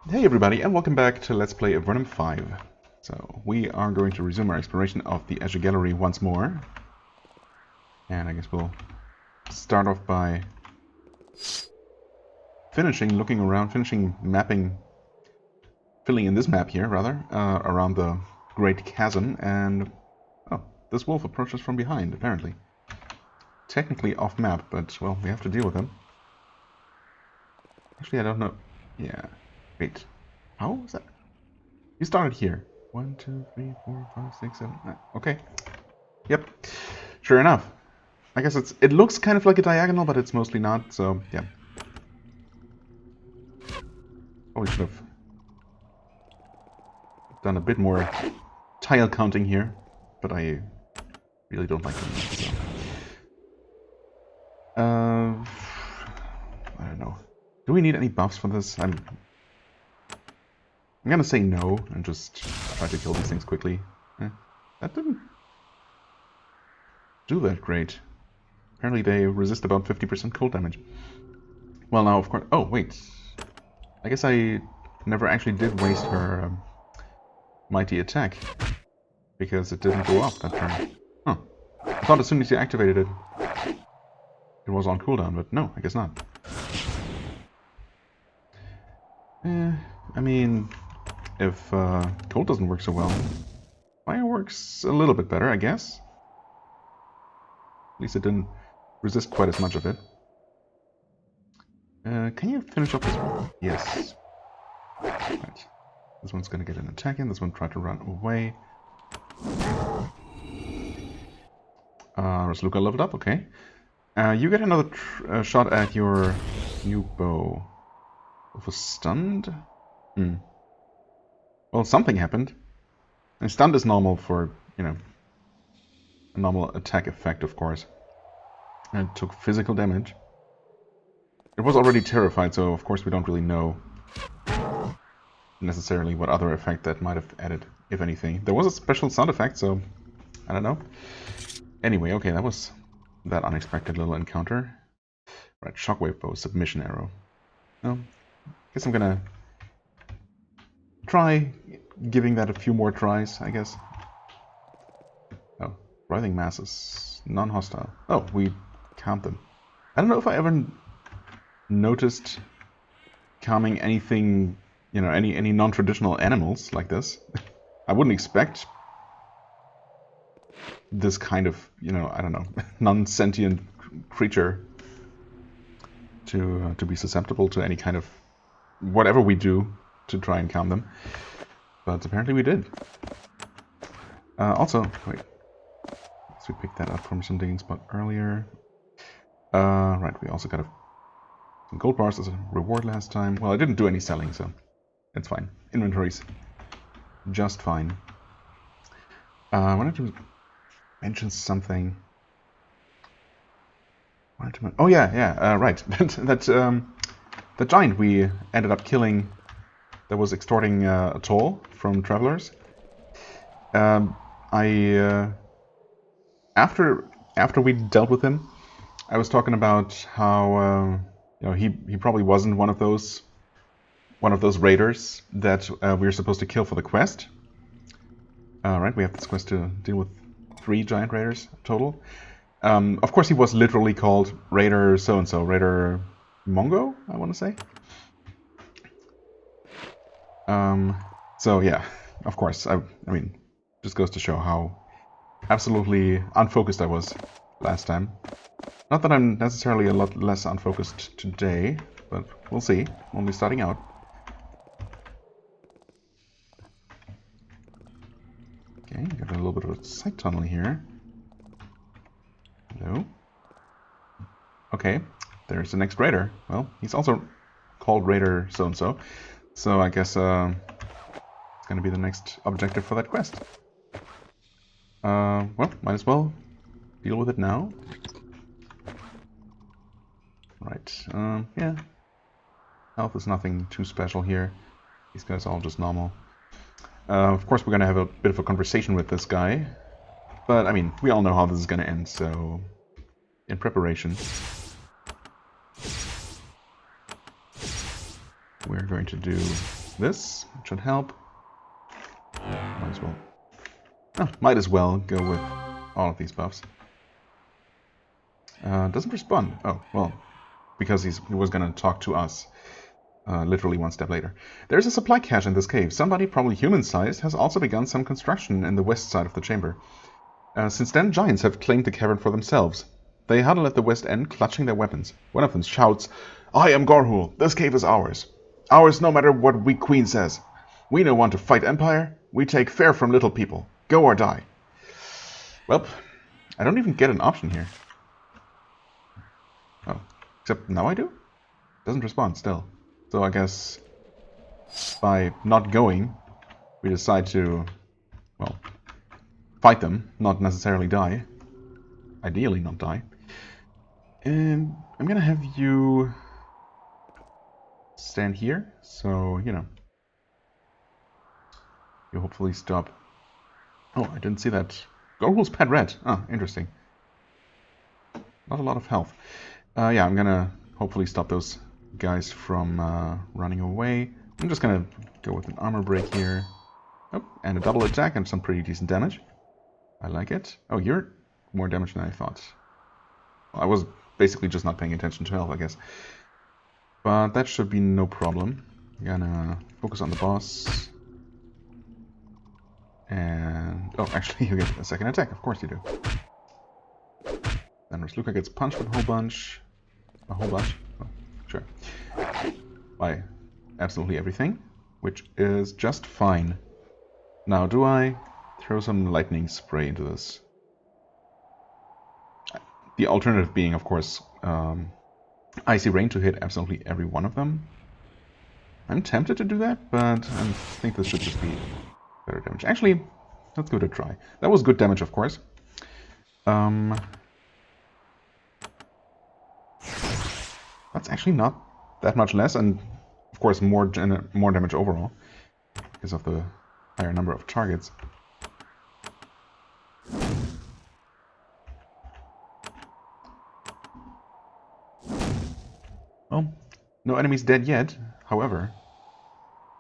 Hey everybody, and welcome back to Let's Play Avernum 5. So, we are going to resume our exploration of the Azure Gallery once more. And I guess we'll start off by looking around, mapping, filling in this map here, rather, around the Great Chasm, and... oh, this wolf approaches from behind, apparently. Technically off map, but, well, we have to deal with him. Actually, I don't know... yeah... wait... how was that? You started here. 1, 2, 3, 4, 5, 6, 7, 9. Okay. Yep. Sure enough. I guess it looks kind of like a diagonal, but it's mostly not, so yeah. Probably should have done a bit more tile counting here, but I really don't like doing that, so. I don't know. Do we need any buffs for this? I'm gonna say no and just try to kill these things quickly. That didn't do that great. Apparently they resist about 50% cold damage. Well, now of course... oh, wait. I guess I never actually did waste her mighty attack. Because it didn't go off that turn. Huh. I thought as soon as you activated it, it was on cooldown, but no, I guess not. I mean... if cold doesn't work so well, fire works a little bit better, I guess. At least it didn't resist quite as much of it. Can you finish up this one? Yes. Right. This one's gonna get an attack in, this one tried to run away. Rasluka leveled up, okay. You get another shot at your new bow. Was stunned? Well, something happened. And stunned is normal for, you know, a normal attack effect, of course. And it took physical damage. It was already terrified, so of course we don't really know necessarily what other effect that might have added, if anything. There was a special sound effect, so I don't know. Anyway, okay, that was that unexpected little encounter. Right, shockwave bow, submission arrow. Well, guess I'm gonna try giving that a few more tries, I guess. Oh, writhing masses, non-hostile. Oh, we count them. I don't know if I ever noticed calming anything, you know, any non-traditional animals like this. I wouldn't expect this kind of, you know, I don't know, non-sentient creature to be susceptible to any kind of whatever we do to try and calm them, but apparently we did. Also, wait, so we picked that up from some digging spot earlier. Right, we also got some gold bars as a reward last time. Well, I didn't do any selling, so it's fine. Inventory's just fine. I wanted to mention something. Oh yeah, right. that giant we ended up killing that was extorting a toll from travelers. After we dealt with him, I was talking about how you know, he probably wasn't one of those raiders that we were supposed to kill for the quest. Right, we have this quest to deal with 3 giant raiders total. Of course, he was literally called Raider so-and-so, Raider Mongo, I want to say. So yeah, of course, I mean, just goes to show how absolutely unfocused I was last time. Not that I'm necessarily a lot less unfocused today, but we'll see. Only starting out. Okay, got a little bit of a side tunnel here. Hello? Okay, there's the next raider. Well, he's also called Raider so-and-so. So I guess it's going to be the next objective for that quest. Well, might as well deal with it now. Right, yeah. Health is nothing too special here. These guys are all just normal. Of course we're going to have a bit of a conversation with this guy. But, I mean, we all know how this is going to end, so... in preparation, we're going to do this. It should help. Might as well go with all of these buffs. Doesn't respond. Oh, well, because he was gonna talk to us. Literally one step later. There's a supply cache in this cave. Somebody, probably human-sized, has also begun some construction in the west side of the chamber. Since then, giants have claimed the cavern for themselves. They huddle at the west end, clutching their weapons. One of them shouts, "I am Gorhul. This cave is ours. Ours no matter what we queen says. We no want to fight empire. We take fare from little people. Go or die." Well, I don't even get an option here. Oh, except now I do? Doesn't respond still. So I guess by not going, we decide to, well, fight them, not necessarily die. Ideally not die. And I'm gonna have you stand here, so, you know, you hopefully stop. Oh, I didn't see that. Gorhul's pet rat. Ah, interesting. Not a lot of health. Yeah, I'm gonna hopefully stop those guys from running away. I'm just gonna go with an armor break here. Oh, and a double attack and some pretty decent damage. I like it. Oh, you're more damage than I thought. Well, I was basically just not paying attention to health, I guess. But that should be no problem. I'm gonna focus on the boss. And... oh, actually, you get a second attack. Of course you do. Then Rasluka gets punched with a whole bunch. A whole bunch? Oh, sure. By absolutely everything, which is just fine. Now, do I throw some lightning spray into this? The alternative being, of course, Icy Rain to hit absolutely every one of them. I'm tempted to do that, but I think this should just be better damage. Actually, let's give it a try. That was good damage, of course. That's actually not that much less, and of course more damage overall because of the higher number of targets. Well, no enemies dead yet. However,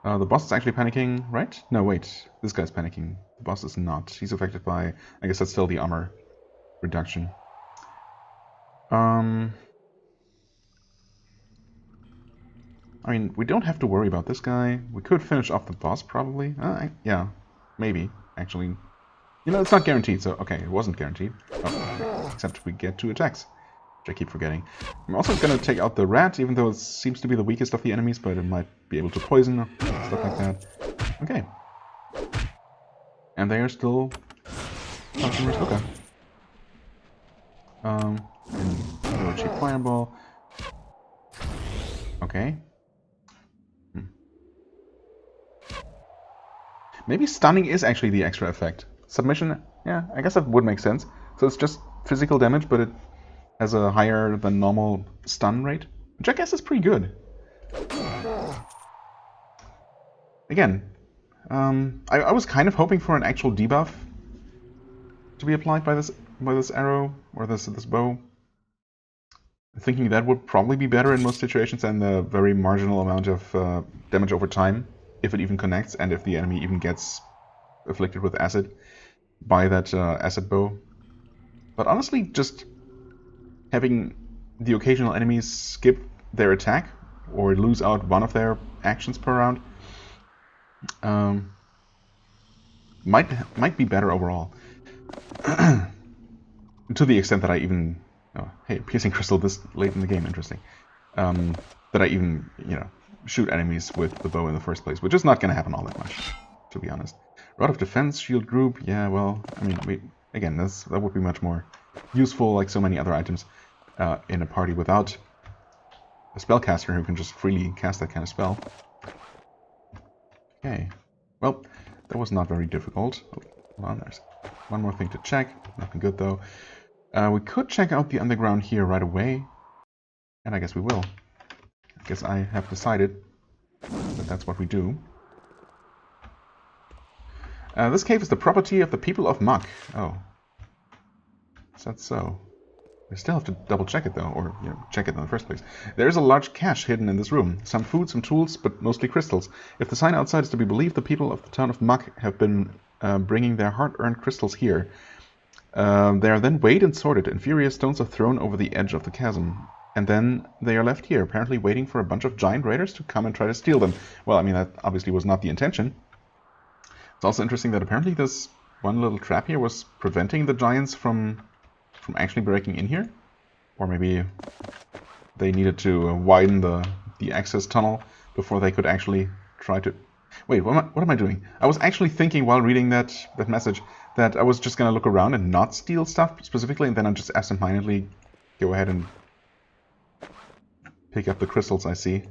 the boss is actually panicking, right? No, wait. This guy's panicking. The boss is not. He's affected by... I guess that's still the armor reduction. I mean, we don't have to worry about this guy. We could finish off the boss, probably. Yeah, maybe, actually. You know, it's not guaranteed, so... okay, it wasn't guaranteed. Oh, except we get 2 attacks, which I keep forgetting. I'm also going to take out the rat, even though it seems to be the weakest of the enemies, but it might be able to poison, stuff like that. Okay. And they are still punching Rasluka. And a cheap fireball. Okay. Maybe stunning is actually the extra effect. Submission, yeah, I guess that would make sense. So it's just physical damage, but it has a higher than normal stun rate, which I guess is pretty good. Again, I was kind of hoping for an actual debuff to be applied by this arrow or this bow. Thinking that would probably be better in most situations than the very marginal amount of damage over time, if it even connects, and if the enemy even gets afflicted with acid by that acid bow. But honestly, just having the occasional enemies skip their attack or lose out one of their actions per round might be better overall. To the extent that I even... oh, hey, piercing crystal this late in the game, interesting. That I even, you know, shoot enemies with the bow in the first place, which is not going to happen all that much, to be honest. Rod of Defense, Shield Group, yeah, well, I mean, again, that would be much more useful, like so many other items, in a party without a spellcaster who can just freely cast that kind of spell. Okay, well, that was not very difficult. Oh, hold on, there's one more thing to check, nothing good though. We could check out the underground here right away, and I guess we will. I guess I have decided that that's what we do. This cave is the property of the people of Muck. Oh. Is that so? I still have to double check it though, or check it in the first place. There is a large cache hidden in this room. Some food, some tools, but mostly crystals. If the sign outside is to be believed, the people of the town of Muck have been bringing their hard-earned crystals here. They are then weighed and sorted, and furious stones are thrown over the edge of the chasm. And then they are left here, apparently waiting for a bunch of giant raiders to come and try to steal them. Well, I mean, that obviously was not the intention. It's also interesting that apparently this one little trap here was preventing the giants from actually breaking in here. Or maybe they needed to widen the access tunnel before they could actually try to... Wait, what am I doing? I was actually thinking while reading that message that I was just going to look around and not steal stuff specifically, and then I'll just absentmindedly go ahead and pick up the crystals I see.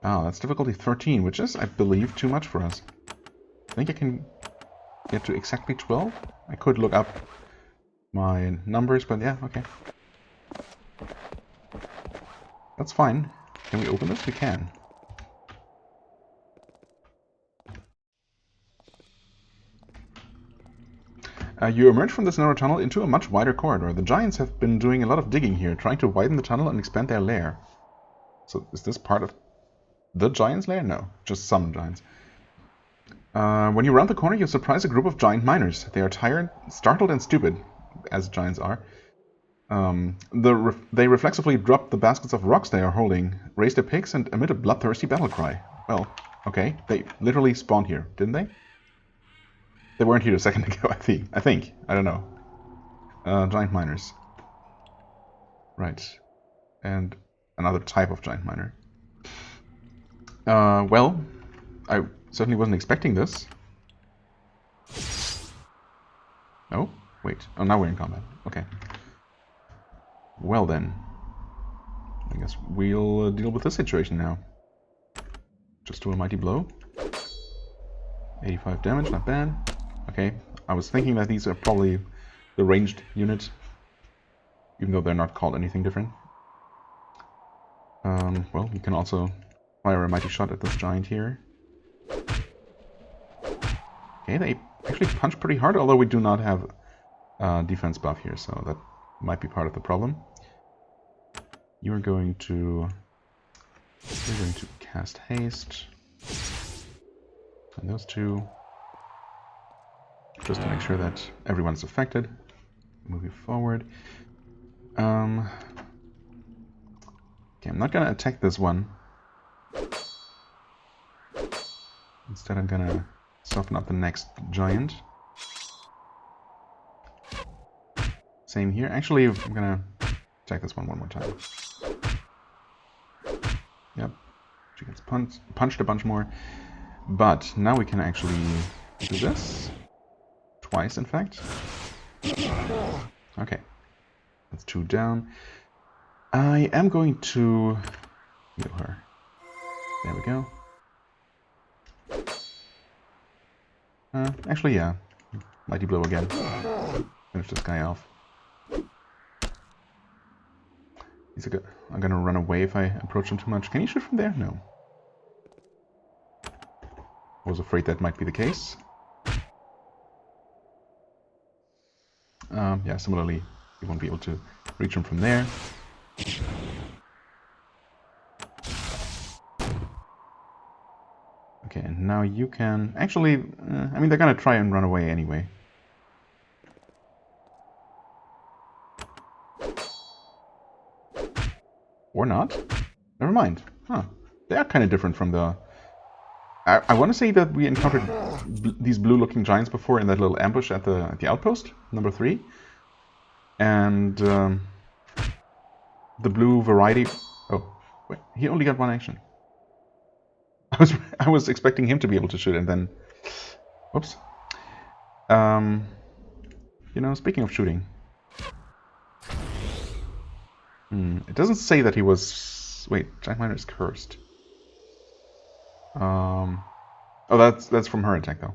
Oh, that's difficulty 13, which is, I believe, too much for us. I think I can get to exactly 12. I could look up my numbers, but yeah, okay. That's fine. Can we open this? We can. You emerge from this narrow tunnel into a much wider corridor. The giants have been doing a lot of digging here, trying to widen the tunnel and expand their lair. So is this part of the giants' lair? No, just some giants. When you round the corner, you surprise a group of giant miners. They are tired, startled, and stupid, as giants are. They reflexively drop the baskets of rocks they are holding, raise their picks, and emit a bloodthirsty battle cry. Well, okay, they literally spawned here, didn't they? They weren't here a second ago, I think. I don't know. Giant miners. Right. And another type of giant miner. Well, I certainly wasn't expecting this. Oh, wait. Oh, now we're in combat. Okay. Well then. I guess we'll deal with this situation now. Just do a mighty blow. 85 damage, not bad. Okay, I was thinking that these are probably the ranged unit, even though they're not called anything different. Well, you can also fire a mighty shot at this giant here. Okay, they actually punch pretty hard, although we do not have a defense buff here, so that might be part of the problem. You're going to cast haste. And those two, just to make sure that everyone's affected. Move you forward. Okay, I'm not gonna attack this one. Instead, I'm gonna soften up the next giant. Same here. Actually, I'm gonna attack this one more time. Yep, she gets punched a bunch more. But now we can actually do this. Twice, in fact. Okay. That's 2 down. I am going to heal her. There we go. Actually, yeah. Mighty blow again. Finish this guy off. I'm gonna run away if I approach him too much. Can you shoot from there? No. I was afraid that might be the case. Yeah, similarly, you won't be able to reach him from there. Okay, and now you can... Actually, I mean, they're gonna try and run away anyway. Or not. Never mind. Huh. They are kind of different from the... I want to say that we encountered these blue-looking giants before in that little ambush at the outpost, number 3. And the blue variety... Oh, wait, he only got one action. I was expecting him to be able to shoot, and then... Whoops. You know, speaking of shooting... it doesn't say that he was... Wait, Giant Miner is cursed. Oh, that's from her attack, though.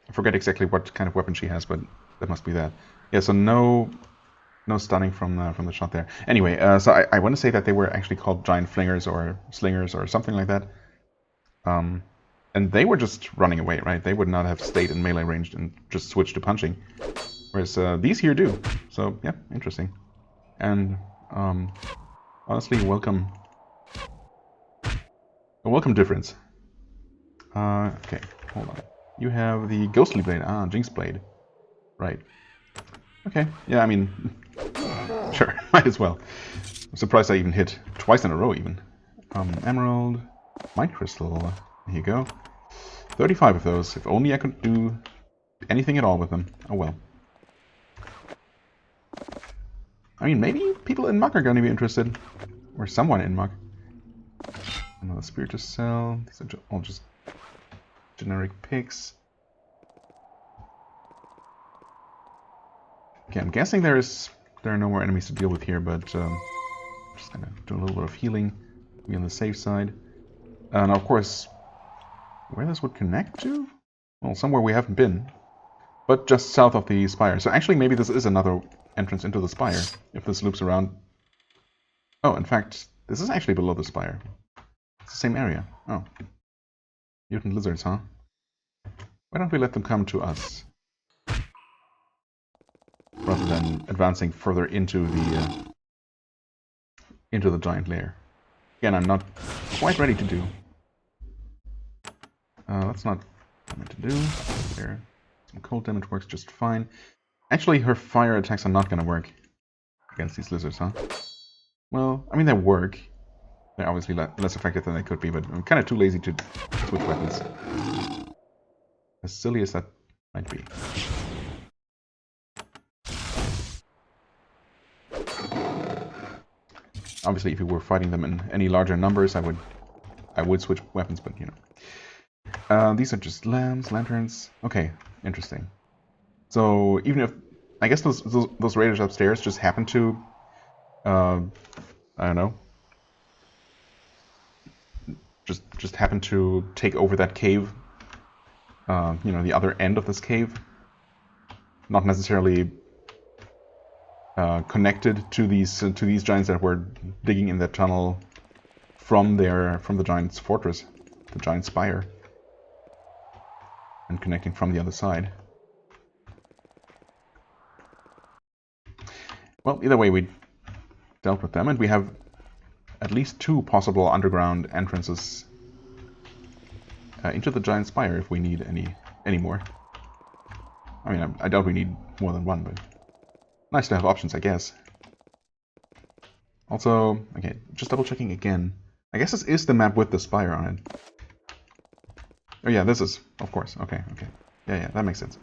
I forget exactly what kind of weapon she has, but that must be that. Yeah, so no stunning from the shot there. Anyway, so I want to say that they were actually called giant flingers or slingers or something like that. And they were just running away, right? They would not have stayed in melee range and just switched to punching. Whereas these here do. So, yeah, interesting. And, honestly, a welcome difference. Okay, hold on. You have the Ghostly Blade. Ah, Jinx Blade. Right. Okay, yeah, I mean, sure, might as well. I'm surprised I even hit twice in a row, even. Emerald, Mind Crystal, here you go. 35 of those. If only I could do anything at all with them. Oh well. I mean, maybe people in Muck are going to be interested. Or someone in Muck. Another Spirit to sell. These are all just generic picks. Okay, I'm guessing there are no more enemies to deal with here, but just gonna do a little bit of healing. Be on the safe side. And of course, where this would connect to? Well, somewhere we haven't been. But just south of the spire. So actually, maybe this is another entrance into the spire, if this loops around. Oh, in fact, this is actually below the spire. It's the same area. Oh. Mutant lizards, huh? Why don't we let them come to us? Rather than advancing further into the giant lair. Again, I'm not quite ready to do. That's not what I meant to do. There. Some cold damage works just fine. Actually, her fire attacks are not going to work against these lizards, huh? Well, I mean, they work. They're obviously less effective than they could be, but I'm kind of too lazy to switch weapons. As silly as that might be. Obviously, if we were fighting them in any larger numbers, I would switch weapons, but you know. These are just lamps, lanterns. Okay, interesting. So even if I guess those raiders upstairs just happen to, I don't know, just happen to take over that cave. You know, the other end of this cave. Not necessarily connected to these giants that were digging in that tunnel from the giant's fortress, the giant spire, and connecting from the other side. Well, either way, we dealt with them, and we have at least 2 possible underground entrances into the giant spire if we need any more. I mean, I doubt we need more than 1, but nice to have options, I guess. Also, okay, just double checking again. I guess this is the map with the spire on it. Oh yeah, this is, of course. Okay. Yeah, that makes sense.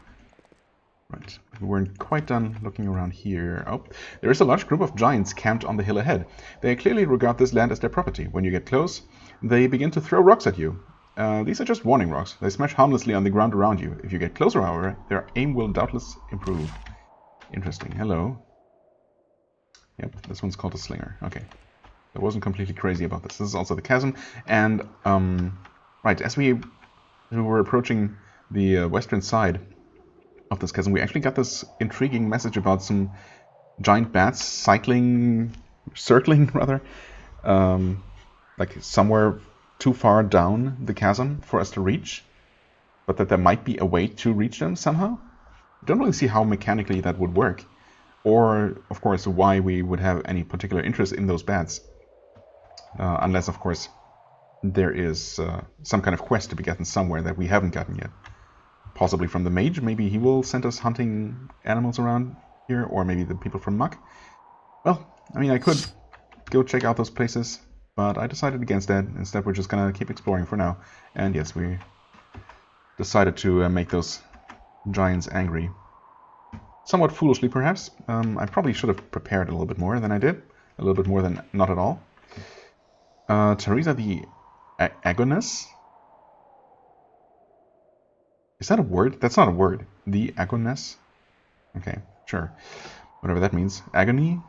Right, we weren't quite done looking around here. Oh, there is a large group of giants camped on the hill ahead. They clearly regard this land as their property. When you get close, they begin to throw rocks at you. These are just warning rocks. They smash harmlessly on the ground around you. If you get closer, however, their aim will doubtless improve. Interesting. Hello. Yep, this one's called a slinger. Okay. I wasn't completely crazy about this. This is also the chasm. And, right, as we were approaching the western side of this chasm, we actually got this intriguing message about some giant bats circling rather, like somewhere too far down the chasm for us to reach, but that there might be a way to reach them somehow. I don't really see how mechanically that would work, or, of course, why we would have any particular interest in those bats, unless, of course, there is some kind of quest to be gotten somewhere that we haven't gotten yet. Possibly from the mage. Maybe he will send us hunting animals around here, or maybe the people from Muck. Well, I mean, I could go check out those places, but I decided against that. Instead, we're just gonna keep exploring for now. And yes, we decided to make those giants angry. Somewhat foolishly, perhaps. I probably should have prepared a little bit more than I did. A little bit more than not at all. Teresa the Agoness? Is that a word? That's not a word. The Agoness? Okay, sure. Whatever that means. Agony?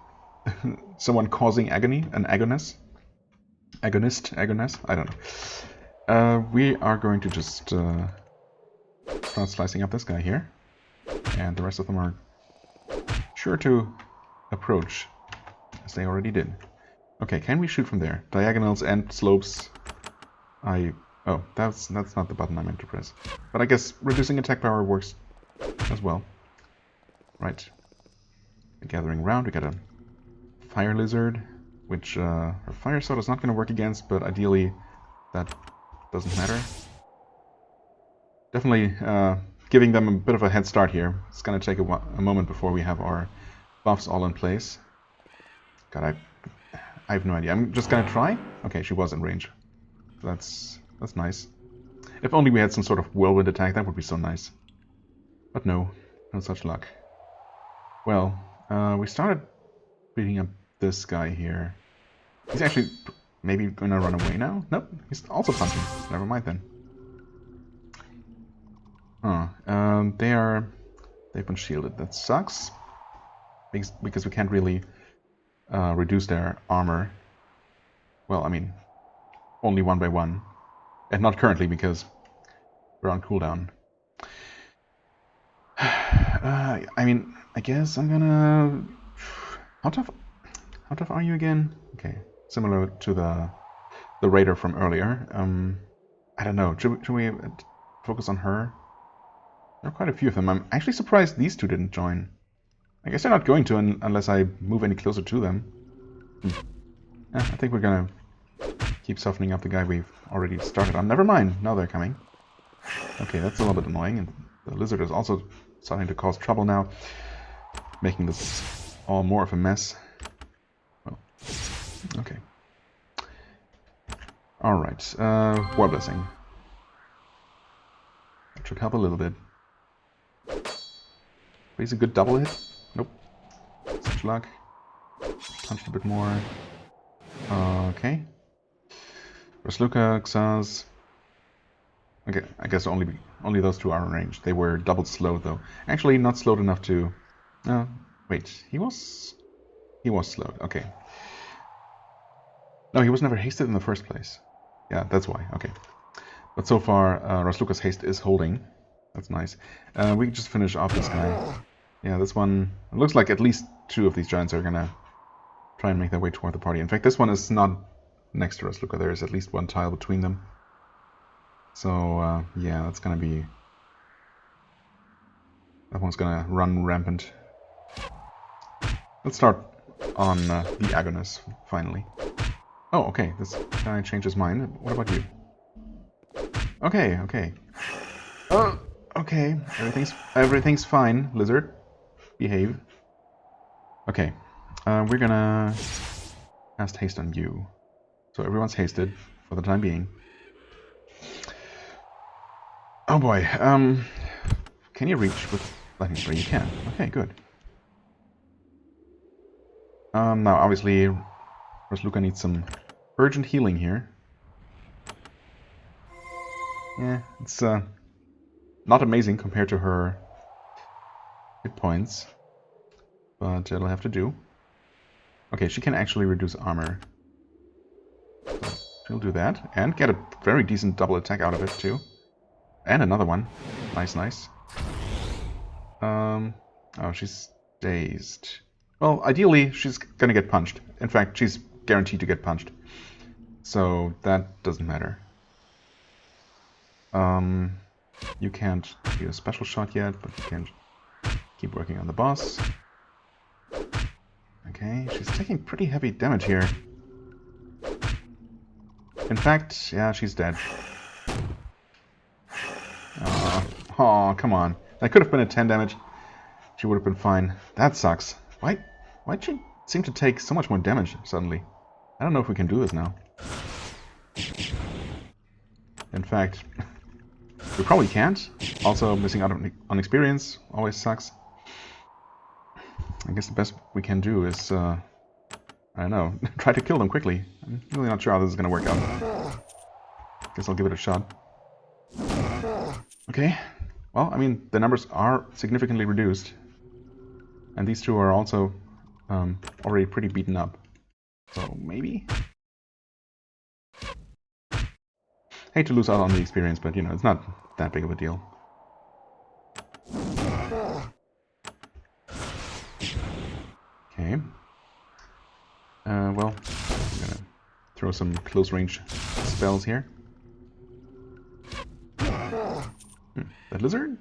Someone causing agony? An agonist? Agonist? I don't know. We are going to just start slicing up this guy here. And the rest of them are sure to approach, as they already did. Okay, can we shoot from there? Diagonals and slopes. Oh, that's not the button I meant to press. But I guess reducing attack power works as well. Right. Gathering round, we got a fire lizard, which her fire sword is not going to work against, but ideally that doesn't matter. Definitely giving them a bit of a head start here. It's going to take a moment before we have our buffs all in place. God, I have no idea. I'm just going to try. Okay, she was in range. That's nice. If only we had some sort of whirlwind attack, that would be so nice. But no such luck. Well, we started beating up this guy here. He's actually maybe gonna run away now? Nope, he's also punching. Never mind then. They've been shielded. That sucks. Because we can't really reduce their armor. Well, I mean, only one by one. And not currently because we're on cooldown. I mean, I guess I'm gonna... How tough are you again? Okay, similar to the raider from earlier. I don't know. Should we focus on her? There are quite a few of them. I'm actually surprised these two didn't join. I guess they're not going to unless I move any closer to them. I think we're gonna keep softening up the guy we've already started on. Never mind. Now they're coming. Okay, that's a little bit annoying. And the lizard is also starting to cause trouble now, making this all more of a mess. Well, okay. Alright, War Blessing. That should help a little bit. Please a good double hit? Nope. Such luck. Punched a bit more. Okay. Rasluka, Xaz. Okay, I guess only those two are in range. They were double slowed though. Actually, not slowed enough to... wait, he was slowed. Okay. No, he was never hasted in the first place. Yeah, that's why. Okay. But so far, Rasluka's haste is holding. That's nice. We can just finish off this guy. Yeah, this one... It looks like at least two of these giants are gonna try and make their way toward the party. In fact, this one is not next to Rasluka. There is at least one tile between them. So, yeah, that's gonna be... That one's gonna run rampant. Let's start on the Agonist, finally. Oh, okay, this guy changed his mind. What about you? Okay, okay. Oh, okay, everything's fine, lizard. Behave. Okay, we're gonna cast haste on you. So everyone's hasted for the time being. Oh boy, can you reach with lightning spray? You can. Okay, good. Now obviously Rasluka needs some urgent healing here. Yeah, it's not amazing compared to her hit points, but it'll have to do. Okay, she can actually reduce armor. So she'll do that, and get a very decent double attack out of it too. And another one. Nice, nice. Oh, she's dazed. Well, ideally, she's gonna get punched. In fact, she's guaranteed to get punched. So that doesn't matter. You can't do a special shot yet, but you can keep working on the boss. Okay, she's taking pretty heavy damage here. In fact, yeah, she's dead. Oh, come on. That could have been a 10 damage. She would have been fine. That sucks. Why'd she seem to take so much more damage suddenly? I don't know if we can do this now. In fact, we probably can't. Also, missing out on experience always sucks. I guess the best we can do is, I don't know, try to kill them quickly. I'm really not sure how this is going to work out. Guess I'll give it a shot. Okay. Well, I mean, the numbers are significantly reduced. And these two are also already pretty beaten up. So, maybe? Hate to lose out on the experience, but, you know, it's not that big of a deal. Okay. Well, I'm gonna throw some close-range spells here. That lizard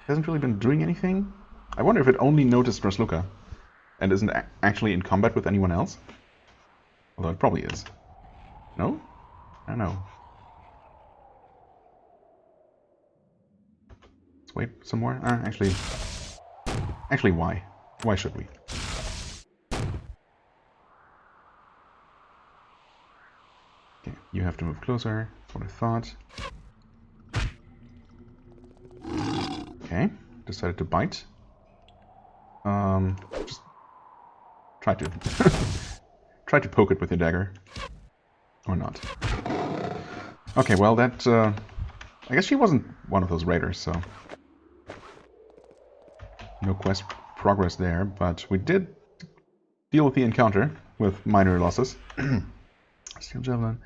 hasn't really been doing anything. I wonder if it only noticed Rasluka and isn't actually in combat with anyone else? Although it probably is. No? I don't know. Let's wait some more. Actually, why? Why should we? Okay, you have to move closer. That's what I thought. Okay, decided to bite. Just try to try to poke it with your dagger, or not. Okay, well that I guess she wasn't one of those raiders, so no quest progress there. But we did deal with the encounter with minor losses. Steel javelin,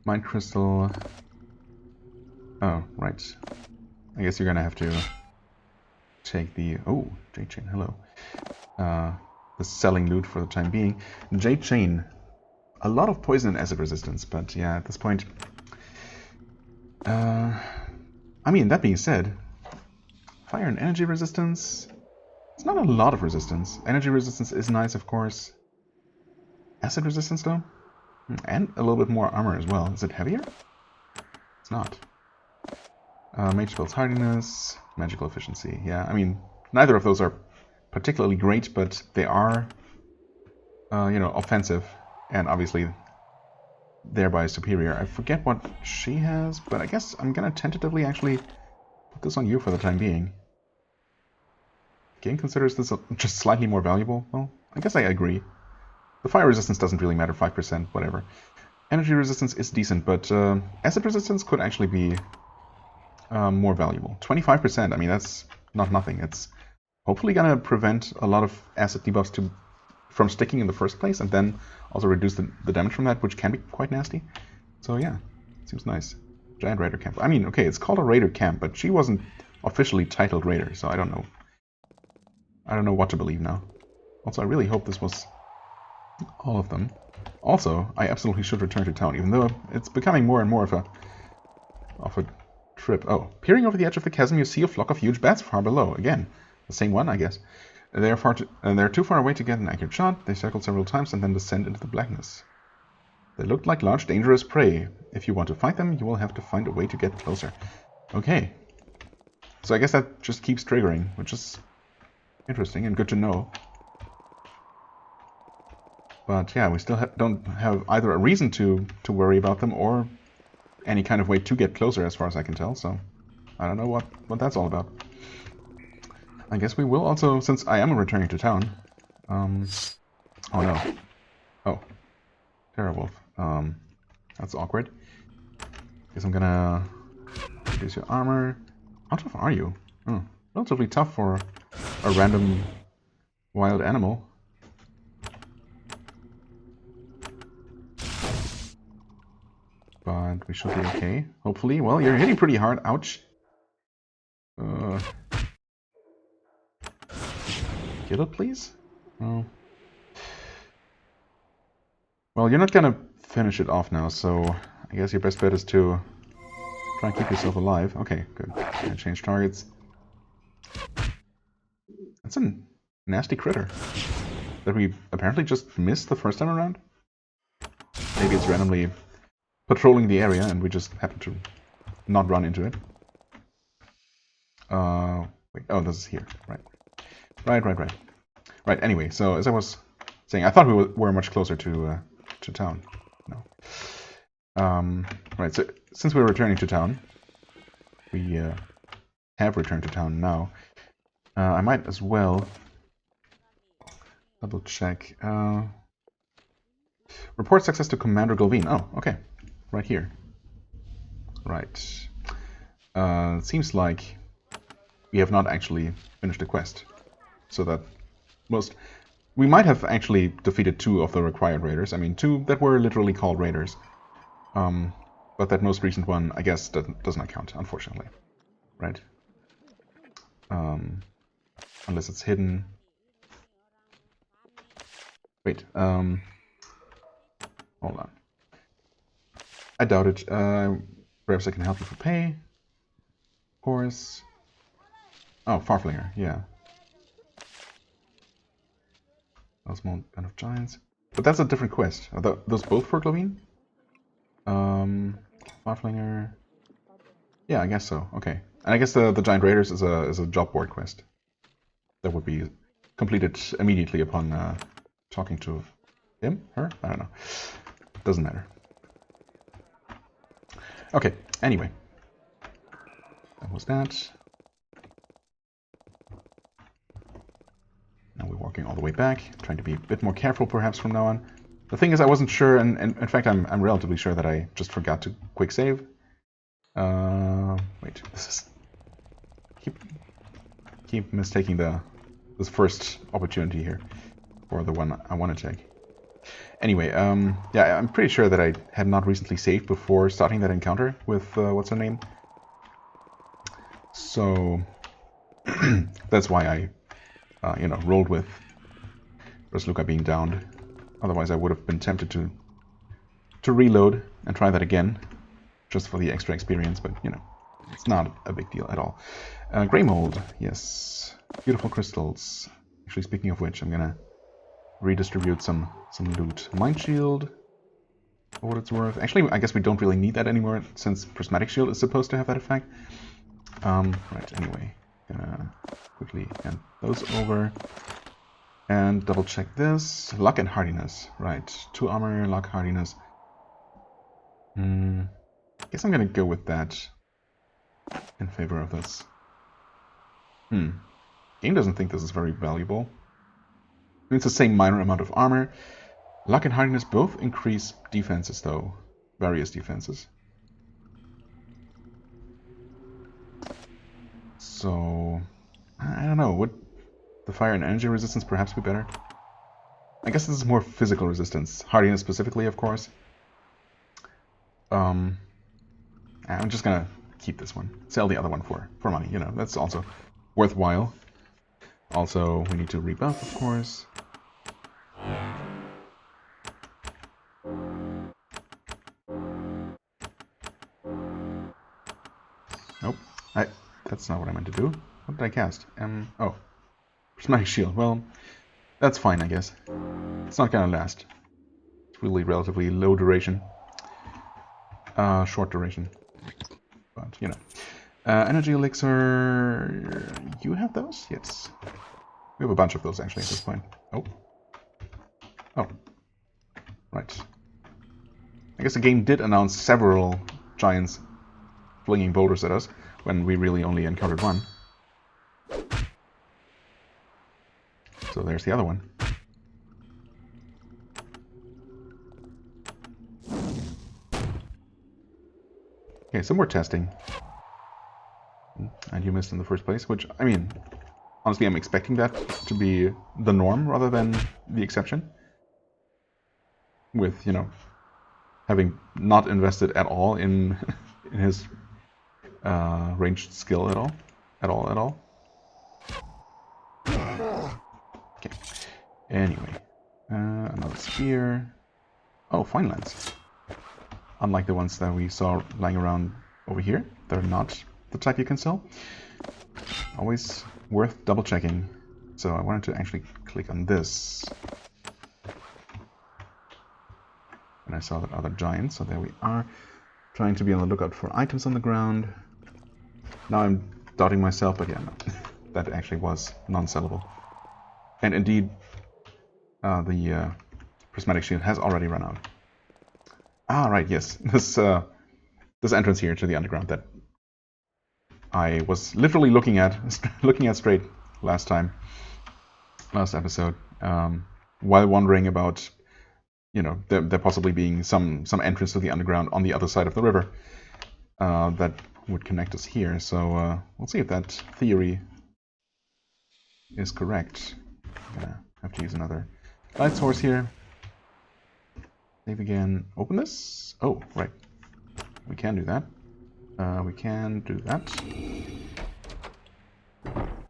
mind crystal. Oh, right. I guess you're gonna have to take the jade chain. Hello. The selling loot for the time being. Jade chain. A lot of poison and acid resistance, but yeah, at this point. I mean, that being said, fire and energy resistance. It's not a lot of resistance. Energy resistance is nice, of course. Acid resistance, though, and a little bit more armor as well. Is it heavier? It's not. Mage spells hardiness, magical efficiency. Yeah, I mean, neither of those are particularly great, but they are, offensive, and obviously thereby superior. I forget what she has, but I guess I'm gonna tentatively actually put this on you for the time being. Game considers this just slightly more valuable. Well, I guess I agree. The fire resistance doesn't really matter, 5%, whatever. Energy resistance is decent, but acid resistance could actually be more valuable. 25%, I mean, that's not nothing. It's hopefully gonna prevent a lot of acid debuffs from sticking in the first place, and then also reduce the damage from that, which can be quite nasty. So yeah, seems nice. Giant Raider Camp. I mean, okay, it's called a Raider Camp, but she wasn't officially titled Raider, so I don't know. I don't know what to believe now. Also, I really hope this was all of them. Also, I absolutely should return to town, even though it's becoming more and more of a trip. Oh, peering over the edge of the chasm, you see a flock of huge bats far below. Again, the same one, I guess. They're too far away to get an accurate shot. They circle several times and then descend into the blackness. They look like large, dangerous prey. If you want to fight them, you will have to find a way to get closer. Okay. So I guess that just keeps triggering, which is interesting and good to know. But yeah, we still don't have either a reason to worry about them or any kind of way to get closer, as far as I can tell. So I don't know what that's all about. I guess we will also, since I am returning to town. Oh no. Oh, Terrawolf. That's awkward. Guess I'm gonna reduce your armor. How tough are you? Oh, relatively tough for a random wild animal. But we should be okay, hopefully. Well, you're hitting pretty hard. Ouch. Kill it, please? Oh. Well, you're not gonna finish it off now, so I guess your best bet is to try and keep yourself alive. Okay, good. And change targets. That's a nasty critter that we apparently just missed the first time around. Maybe it's randomly patrolling the area and we just happen to not run into it. Wait, oh, this is here. Right, anyway, so as I was saying, I thought we were much closer to town. No. Right, so since we're returning to town, we have returned to town now. I might as well double check. Report success to Commander Golveen. Oh, okay. Right here. Right. It seems like we have not actually finished the quest. So that we might have actually defeated 2 of the required raiders. I mean, 2 that were literally called raiders. But that most recent one, I guess, does not count, unfortunately. Right? Unless it's hidden. Wait, hold on. I doubt it. Perhaps I can help you for pay. Of course. Oh, Farflinger, yeah. A small band of giants. But that's a different quest. Are those both for Glovine? Farflinger. Yeah, I guess so. Okay. And I guess the Giant Raiders is a job board quest. That would be completed immediately upon talking to him? Her? I don't know. Doesn't matter. Okay, anyway. That was that. Now we're walking all the way back, trying to be a bit more careful perhaps from now on. The thing is, I wasn't sure, and in fact I'm relatively sure that I just forgot to quick save. Wait, this is... Keep mistaking this first opportunity here for the one I want to take. Anyway, yeah, I'm pretty sure that I had not recently saved before starting that encounter with, what's her name? So, that's why I, you know, rolled with Rusluka being downed. Otherwise I would have been tempted to reload and try that again, just for the extra experience, but, you know, it's not a big deal at all. Grey mold, yes. Beautiful crystals. Actually, speaking of which, I'm gonna redistribute some loot. Mind shield, for what it's worth. Actually, I guess we don't really need that anymore, since prismatic shield is supposed to have that effect. Right, anyway. Gonna quickly hand those over. And double check this. Luck and hardiness. Right. 2 armor, luck, hardiness. I guess I'm gonna go with that in favor of this. Game doesn't think this is very valuable. It's the same minor amount of armor. Luck and hardiness both increase defenses, though. Various defenses. So, I don't know. Would the fire and energy resistance perhaps be better? I guess this is more physical resistance. Hardiness specifically, of course. I'm just gonna keep this one. Sell the other one for money, you know. That's also worthwhile. Also, we need to rebuff, of course. Nope. That's not what I meant to do. What did I cast? Oh. Prismatic shield. Well, that's fine, I guess. It's not gonna last. It's really relatively low duration. Short duration. But, you know. Energy elixir... You have those? Yes. We have a bunch of those, actually, at this point. Oh. Oh. Right. I guess the game did announce several giants flinging boulders at us, when we really only encountered one. So there's the other one. Okay, some more testing. And you missed in the first place, which, I mean, honestly, I'm expecting that to be the norm rather than the exception. With, you know, having not invested at all in his ranged skill at all. Okay. Anyway, another spear. Oh, fine lance. Unlike the ones that we saw lying around over here, they're not the type you can sell. Always worth double checking. So I wanted to actually click on this. And I saw that other giant, so there we are. Trying to be on the lookout for items on the ground. Now I'm doubting myself, but yeah, no. That actually was non-sellable. And indeed, the prismatic shield has already run out. Ah, right, yes. This entrance here to the underground that I was literally looking at straight last episode, while wondering about, you know, there possibly being some entrance to the underground on the other side of the river that would connect us here. So we'll see if that theory is correct. I'm gonna have to use another light source here. Save again. Open this. Oh, right. We can do that. We can do that.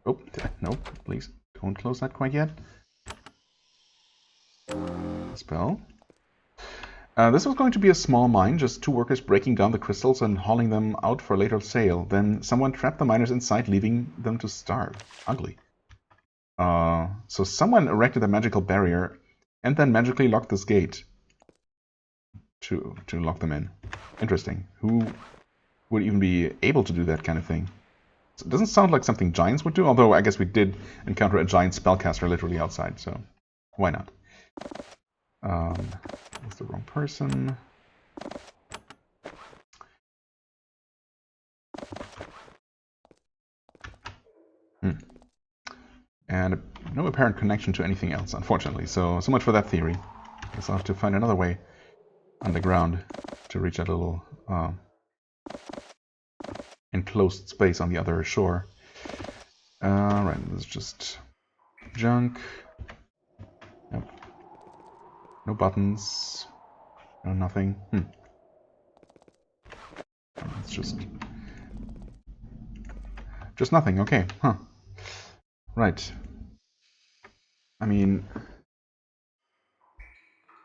Oh, no, please don't close that quite yet. Spell. This was going to be a small mine, just 2 workers breaking down the crystals and hauling them out for later sale. Then someone trapped the miners inside, leaving them to starve. Ugly. So someone erected a magical barrier and then magically locked this gate to lock them in. Interesting. Who would even be able to do that kind of thing? So it doesn't sound like something giants would do, although I guess we did encounter a giant spellcaster literally outside, so why not? That's the wrong person. And no apparent connection to anything else, unfortunately. So much for that theory. Guess I'll have to find another way underground to reach that little enclosed space on the other shore. Right, this is just junk. Yep. No buttons. No nothing. It's just nothing. Okay. Huh. Right. I mean,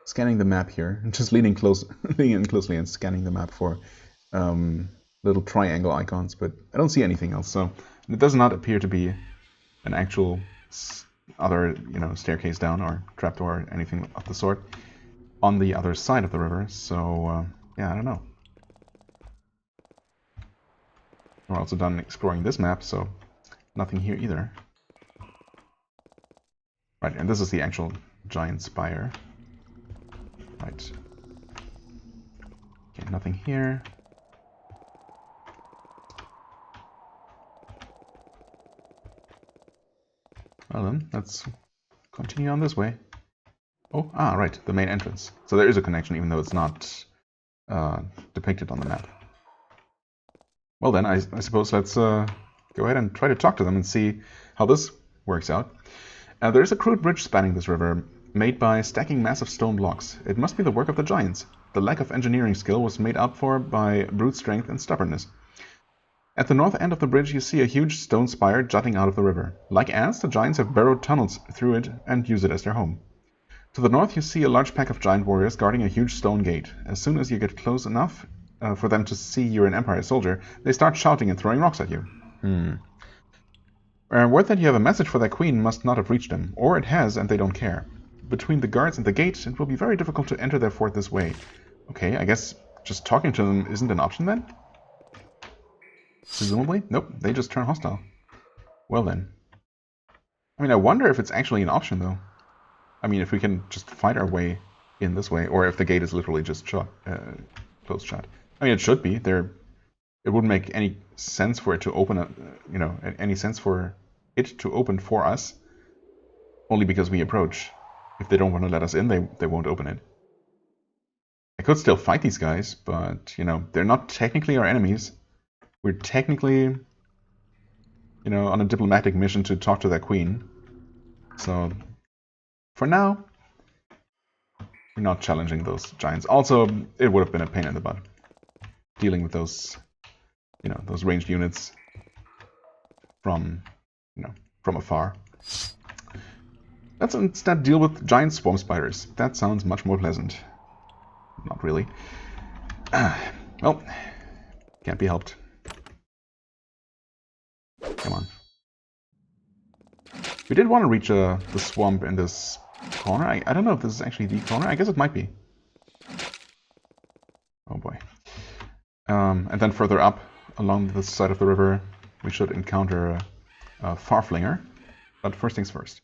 scanning the map here, just leaning in closely and scanning the map for little triangle icons, but I don't see anything else. So it does not appear to be an actual other, staircase down or trapdoor or anything of the sort on the other side of the river. So yeah, I don't know. We're also done exploring this map, so nothing here either. Right, and this is the actual giant spire. Right. Okay, nothing here. Well then, let's continue on this way. Oh, right, the main entrance. So there is a connection, even though it's not depicted on the map. Well then, I suppose let's go ahead and try to talk to them and see how this works out. There is a crude bridge spanning this river, made by stacking massive stone blocks. It must be the work of the giants. The lack of engineering skill was made up for by brute strength and stubbornness. At the north end of the bridge you see a huge stone spire jutting out of the river. Like ants, the giants have burrowed tunnels through it and use it as their home. To the north you see a large pack of giant warriors guarding a huge stone gate. As soon as you get close enough for them to see you're an Empire soldier, they start shouting and throwing rocks at you. Word that you have a message for their queen must not have reached them, or it has and they don't care. Between the guards and the gate, it will be very difficult to enter their fort this way. Okay, I guess just talking to them isn't an option then? Presumably? Nope, they just turn hostile. Well then. I mean, I wonder if it's actually an option though. I mean, if we can just fight our way in this way, or if the gate is literally just closed shut. I mean, it should be. It wouldn't make any sense for it to open, any sense for it to open for us, only because we approach. If they don't want to let us in, they won't open it. I could still fight these guys, but, they're not technically our enemies. We're technically, on a diplomatic mission to talk to their queen. So, for now, we're not challenging those giants. Also, it would have been a pain in the butt dealing with those, those ranged units from afar. Let's instead deal with giant swarm spiders. That sounds much more pleasant. Not really. Well, can't be helped. Come on. We did want to reach the swamp in this corner. I don't know if this is actually the corner. I guess it might be. Oh boy. And then further up, along this side of the river, we should encounter a farflinger. But first things first.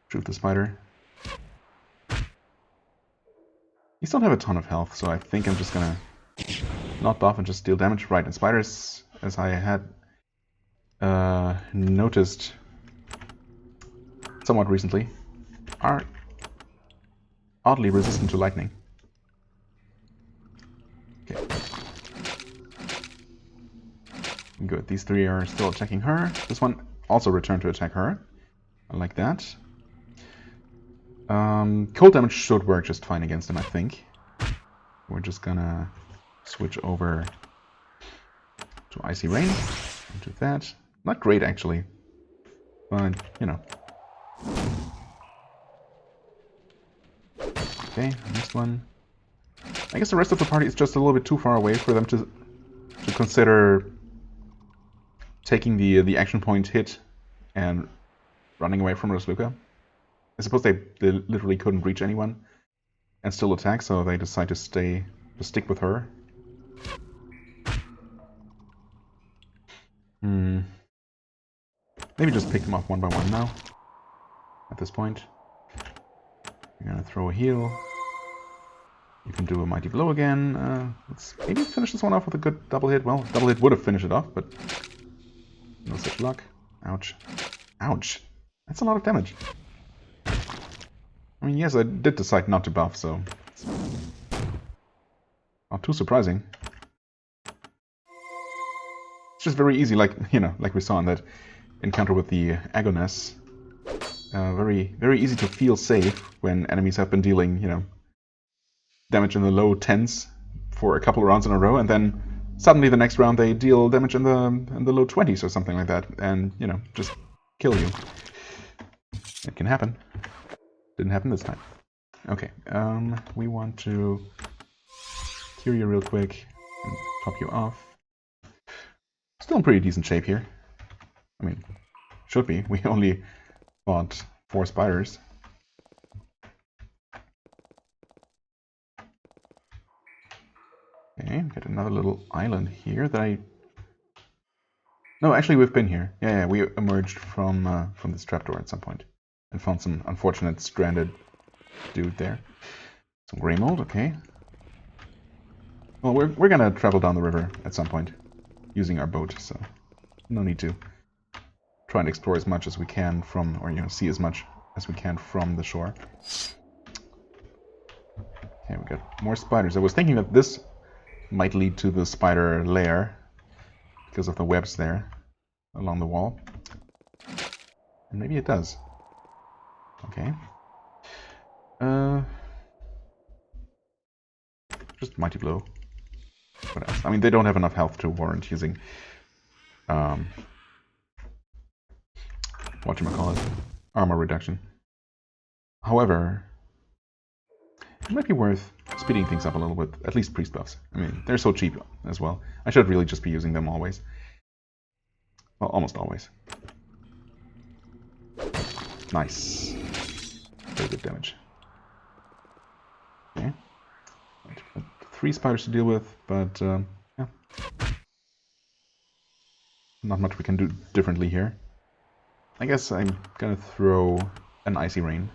Shoot the spider. You still have a ton of health, so I think I'm just gonna not buff and just deal damage. Right, and spiders, as I had noticed somewhat recently, are oddly resistant to lightning. Okay. Good, these three are still attacking her. This one also returned to attack her. I like that. Cold damage should work just fine against them, I think. We're just gonna switch over to Icy Rain. Do that. Not great, actually. But, Okay, next one. I guess the rest of the party is just a little bit too far away for them to consider, taking the action point hit and running away from Rosluka. I suppose they literally couldn't reach anyone and still attack, so they decide to stick with her. Maybe just pick them off one by one now. At this point, you're gonna throw a heal. You can do a mighty blow again. Let's maybe finish this one off with a good double hit. Well, double hit would have finished it off, but no such luck. Ouch. Ouch. That's a lot of damage. I mean, yes, I did decide not to buff, so it's not too surprising. It's just very easy, like, you know, like we saw in that encounter with the Agoness. Very, very easy to feel safe when enemies have been dealing, you know, damage in the low 10s for a couple of rounds in a row, and then suddenly the next round they deal damage in the low 20s or something like that, and, you know, just kill you. It can happen. Didn't happen this time. Okay, we want to cure you real quick and top you off. Still in pretty decent shape here. I mean, should be. We only fought 4 spiders. Okay, get another little island here that I... No, actually we've been here. Yeah, we emerged from this trapdoor at some point. And found some unfortunate stranded dude there. Some grey mold, okay. Well, we're gonna travel down the river at some point. Using our boat, so no need to try and explore as much as we can from, or, you know, see as much as we can from the shore. Okay, we got more spiders. I was thinking that this might lead to the spider lair because of the webs there along the wall. And maybe it does. Okay. Just mighty blow. What else? I mean, they don't have enough health to warrant using whatchamacallit, armor reduction. However, it might be worth speeding things up a little bit, at least priest buffs. I mean, they're so cheap as well. I should really just be using them always. Well, almost always. Nice. Very good damage. Okay. Right. 3 spiders to deal with, but yeah. Not much we can do differently here. I guess I'm gonna throw an icy rain.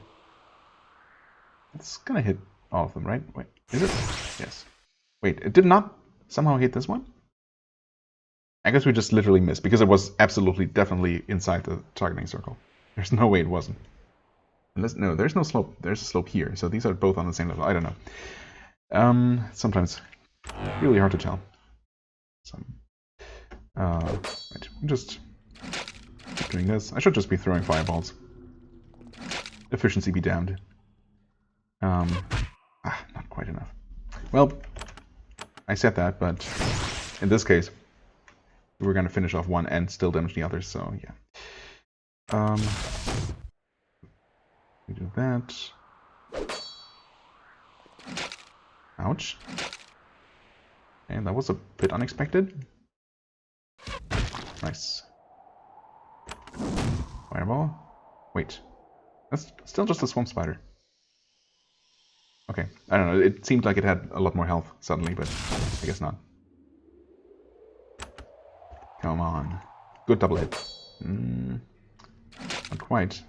It's gonna hit all of them, right? Wait, is it? Yes. Wait, it did not somehow hit this one? I guess we just literally missed, because it was absolutely, definitely inside the targeting circle. There's no way it wasn't. Unless, no, there's no slope. There's a slope here, so these are both on the same level. I don't know. Sometimes really hard to tell. Right, I'm just doing this. I should just be throwing fireballs. Efficiency be damned. Not quite enough. Well, I said that, but in this case, we're going to finish off one and still damage the others, so yeah. We do that. Ouch. And that was a bit unexpected. Nice. Fireball. Wait. That's still just a swamp spider. Okay. I don't know. It seemed like it had a lot more health suddenly, but I guess not. Come on. Good double hit. Not quite.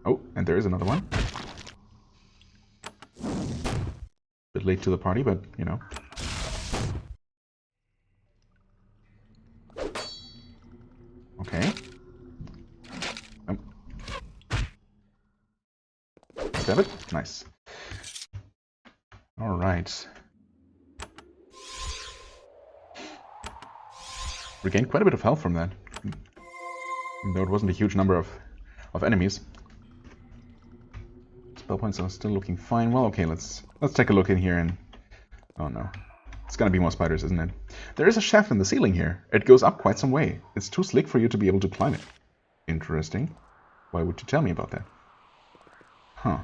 Oh, and there is another one. Bit late to the party, but, you know. Okay. Stab it? Nice. Alright. Regained quite a bit of health from that. Even though it wasn't a huge number of enemies. Spell points are still looking fine. Well, okay, let's take a look in here and... Oh no. It's gonna be more spiders, isn't it? There is a shaft in the ceiling here. It goes up quite some way. It's too slick for you to be able to climb it. Interesting. Why would you tell me about that? Huh.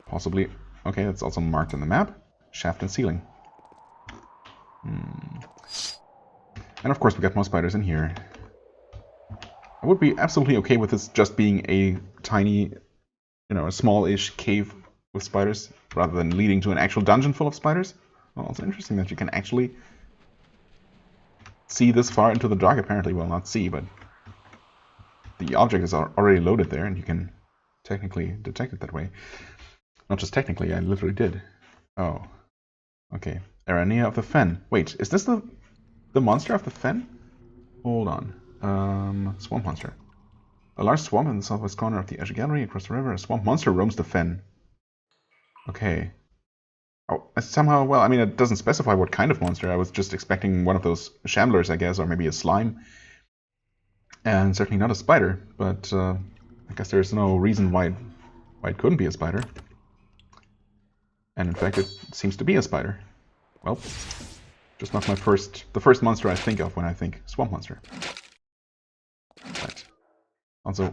Possibly... Okay, that's also marked on the map. Shaft and ceiling. And of course we got more spiders in here. I would be absolutely okay with this just being a tiny, a small-ish cave with spiders, rather than leading to an actual dungeon full of spiders. Well, it's interesting that you can actually see this far into the dark, apparently. Well, not see, but the object is already loaded there, and you can technically detect it that way. Not just technically, I literally did. Oh. Okay. Arania of the Fen. Wait, is this the monster of the Fen? Hold on. Swamp monster. A large swamp in the southwest corner of the Azure Gallery across the river. A swamp monster roams the fen. Okay. Oh, somehow, well, I mean, it doesn't specify what kind of monster. I was just expecting one of those shamblers, I guess, or maybe a slime. And certainly not a spider, but I guess there's no reason why it couldn't be a spider. And in fact, it seems to be a spider. Well, just not the first monster I think of when I think swamp monster. Right. Also,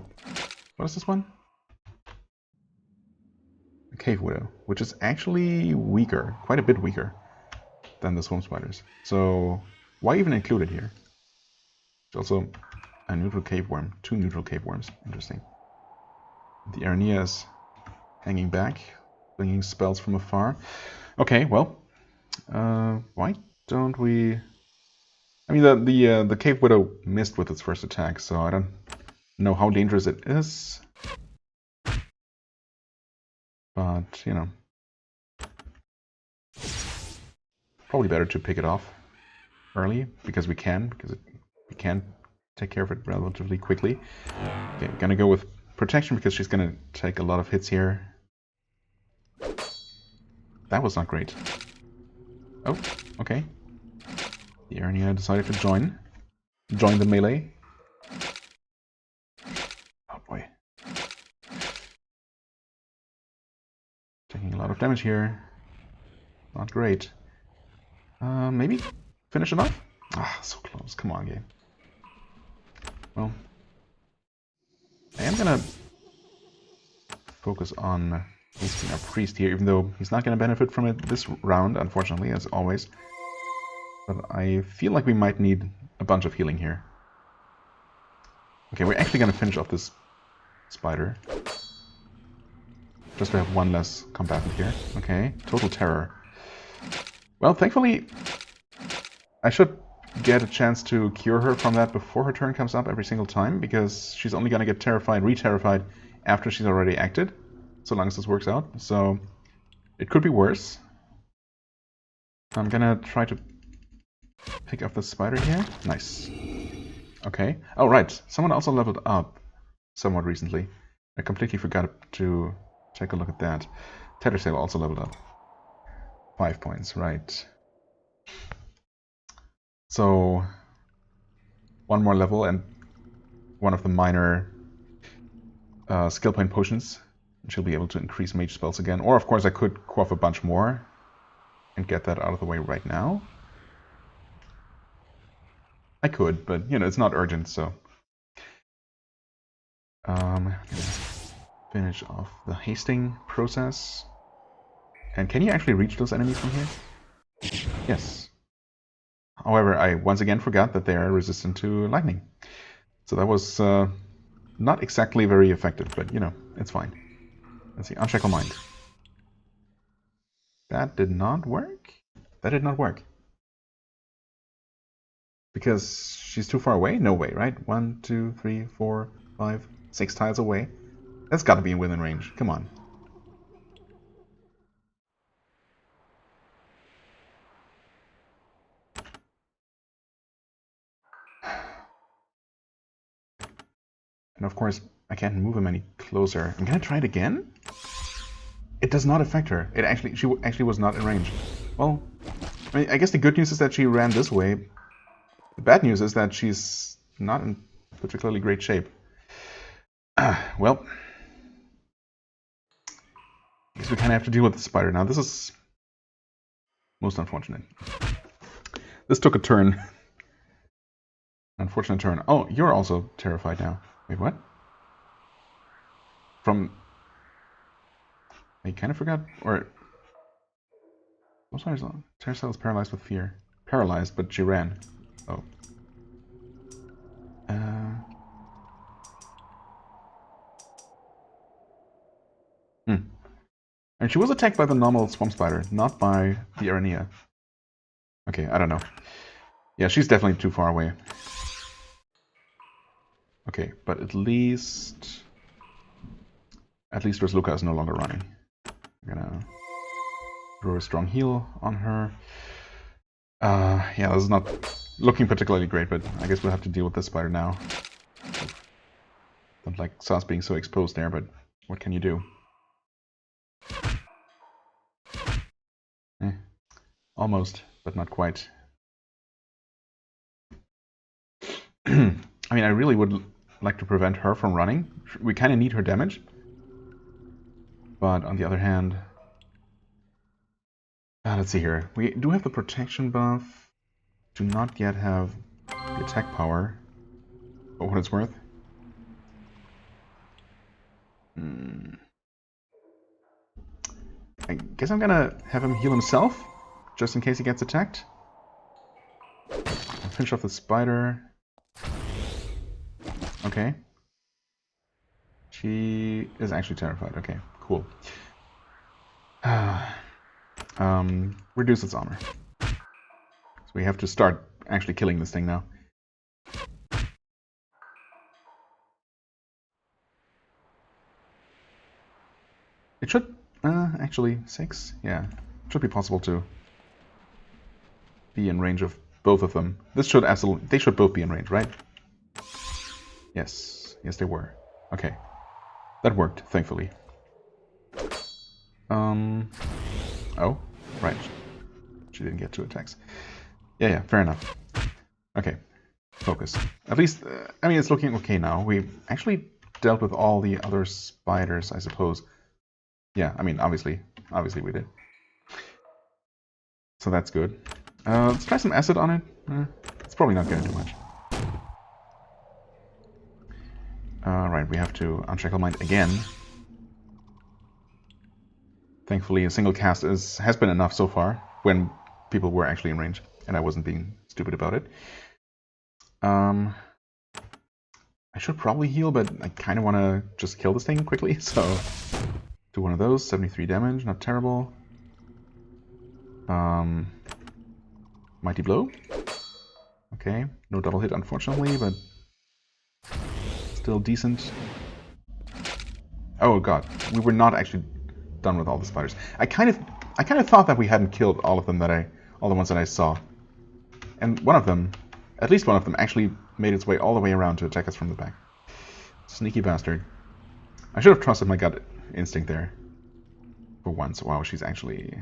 what is this one? A cave widow, which is actually weaker, quite a bit weaker than the swamp spiders. So why even include it here? It's also a neutral cave worm, 2 neutral cave worms. Interesting. The Arania is hanging back, flinging spells from afar. Okay, well, why don't we? I mean, the cave widow missed with its first attack, so I don't know how dangerous it is. But, probably better to pick it off early, because we can take care of it relatively quickly. Okay, I'm gonna go with protection because she's gonna take a lot of hits here. That was not great. Oh, okay. The Arania decided to join the melee. Oh boy. Taking a lot of damage here. Not great. Maybe finish it off? Ah, so close. Come on, game. Well, I am gonna focus on boosting our priest here, even though he's not gonna benefit from it this round, unfortunately, as always. But I feel like we might need a bunch of healing here. Okay, we're actually gonna finish off this spider. Just to have one less combatant here. Okay, total terror. Well, thankfully, I should get a chance to cure her from that before her turn comes up every single time, because she's only gonna get terrified, re-terrified, after she's already acted, so long as this works out. So, it could be worse. I'm gonna try to pick up the spider here. Nice. Okay. Oh, right. Someone also leveled up somewhat recently. I completely forgot to take a look at that. Tattersail also leveled up. 5 points, right. So, one more level and one of the minor skill point potions. She'll be able to increase mage spells again. Or, of course, I could quaff a bunch more and get that out of the way right now. I could, but, it's not urgent, so. I'm gonna finish off the hasting process. And can you actually reach those enemies from here? Yes. However, I once again forgot that they are resistant to lightning. So that was not exactly very effective, but, it's fine. Let's see, Unshackle Mind. That did not work? That did not work. Because she's too far away? No way, right? 1, 2, 3, 4, 5, 6 tiles away. That's got to be within range. Come on. And of course, I can't move him any closer. I'm gonna try it again? It does not affect her. She actually was not in range. Well, I guess the good news is that she ran this way. The bad news is that she's not in particularly great shape. Well, I guess we kind of have to deal with the spider now. This is most unfortunate. This took a turn. Unfortunate turn. Oh, you're also terrified now. Wait, what? I kind of forgot, or... Tercel is paralyzed with fear. Paralyzed, but she ran. Oh. And she was attacked by the normal swamp spider, not by the Arania. Okay, I don't know. Yeah, she's definitely too far away. Okay, but at least Rasluka is no longer running. I'm gonna throw a strong heal on her. Yeah, this is not looking particularly great, but I guess we'll have to deal with this spider now. Don't like Sas being so exposed there, but what can you do? Almost, but not quite. I mean, I really would like to prevent her from running. We kind of need her damage. But on the other hand... let's see here. We do have the protection buff. Do not yet have the attack power. For what it's worth. I guess I'm gonna have him heal himself, just in case he gets attacked. I'll finish off the spider. Okay. She is actually terrified. Okay, cool. Reduce its armor. So we have to start actually killing this thing now. It should... actually, 6? Yeah. It should be possible to be in range of both of them. This should absolutely... They should both be in range, right? Yes. Yes, they were. Okay. That worked, thankfully. Oh, right. She didn't get 2 attacks. Yeah, fair enough. Okay. Focus. At least, I mean, it's looking okay now. We actually dealt with all the other spiders, I suppose. Yeah, I mean, obviously we did. So that's good. Let's try some acid on it. It's probably not going to do much. Right, we have to unshackle mind again. Thankfully, a single cast has been enough so far, when people were actually in range, and I wasn't being stupid about it. I should probably heal, but I kind of want to just kill this thing quickly, so... Do one of those, 73 damage, not terrible. Mighty Blow. Okay, no double hit unfortunately, but still decent. Oh god, we were not actually done with all the spiders. I kind of thought that we hadn't killed all of them all the ones that I saw. And one of them, at least one of them, actually made its way all the way around to attack us from the back. Sneaky bastard. I should have trusted my gut instinct there. For once. Wow, she's actually